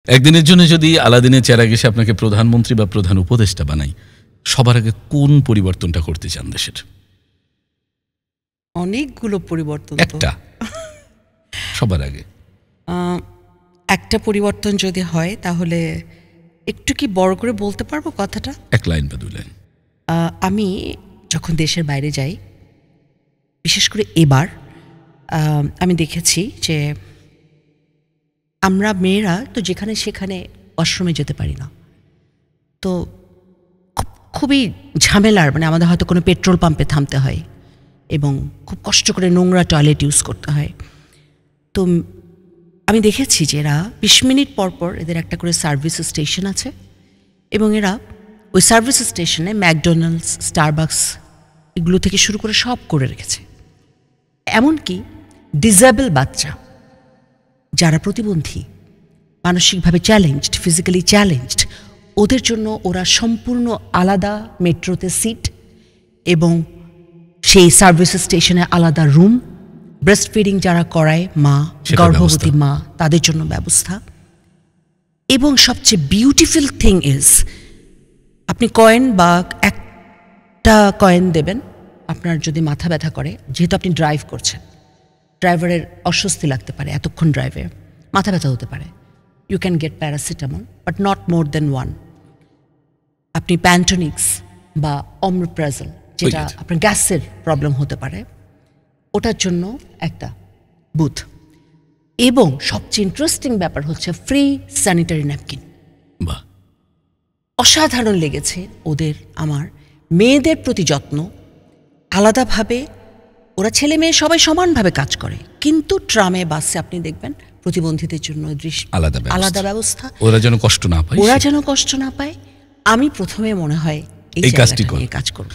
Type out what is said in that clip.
একদিনের জন্য যদি আলাদিনের চেরাগ এসে আপনাকে প্রধানমন্ত্রী বা প্রধান উপদেষ্টা বানাই, সবার আগে কোন পরিবর্তনটা করতে চান দেশের? অনেকগুলো পরিবর্তন। একটা সবার আগে একটা পরিবর্তন যদি হয় তাহলে একটু কি বড় করে বলতে পারবো কথাটা? এক লাইন বা দুই লাইন। আমি যখন দেশের বাইরে যাই, বিশেষ করে এবার আমি দেখেছি যে আমরা মেয়েরা তো যেখানে সেখানে ওয়াশরুমে যেতে পারি না। তো খুবই ঝামেলার, মানে আমাদের হয়তো কোনো পেট্রোল পাম্পে থামতে হয় এবং খুব কষ্ট করে নোংরা টয়লেট ইউজ করতে হয়। তো আমি দেখেছি যে এরা ২০ মিনিট পর পর এদের একটা করে সার্ভিস স্টেশন আছে এবং এরা ওই সার্ভিস স্টেশনে ম্যাকডোনাল্ডস, স্টারবাকস এগুলো থেকে শুরু করে সব করে রেখেছে। এমনকি ডিসেবল বাচ্চা, যারা প্রতিবন্ধী, মানসিকভাবে চ্যালেঞ্জড, ফিজিক্যালি চ্যালেঞ্জড, ওদের জন্য ওরা সম্পূর্ণ আলাদা মেট্রোতে সিট এবং সেই সার্ভিস স্টেশনে আলাদা রুম, ব্রেস্ট ফিডিং যারা করায় মা, গর্ভবতী মা, তাদের জন্য ব্যবস্থা। এবং সবচেয়ে বিউটিফুল থিং ইজ, আপনি কয়েন বা একটা কয়েন দেবেন আপনার যদি মাথা ব্যথা করে, যেহেতু আপনি ড্রাইভ করছেন, ড্রাইভারের অস্বস্তি লাগতে পারে, এতক্ষণ ড্রাইভে মাথা ব্যথা হতে পারে, you can get paracetamol but not more than one. আপনি প্যান্টোনিক্স বা অমপ্রাজল, যেটা আপনার গ্যাসের প্রবলেম হতে পারে, ওটার জন্য একটা বুথ। এবং সবচেয়ে ইন্টারেস্টিং ব্যাপার হচ্ছে ফ্রি স্যানিটারি ন্যাপকিন। অসাধারণ লেগেছে ওদের। আমার মেয়েদের প্রতি যত্ন আলাদাভাবে, ওরা ছেলে মেয়ে সবাই সমানভাবে কাজ করে, কিন্তু ট্রামে বাসে আপনি দেখবেন প্রতিবন্ধীদের জন্য আলাদা ব্যবস্থা, ওরা যেন কষ্ট না পায়। আমি প্রথমে মনে হয় এই কাজটি কাজ করব।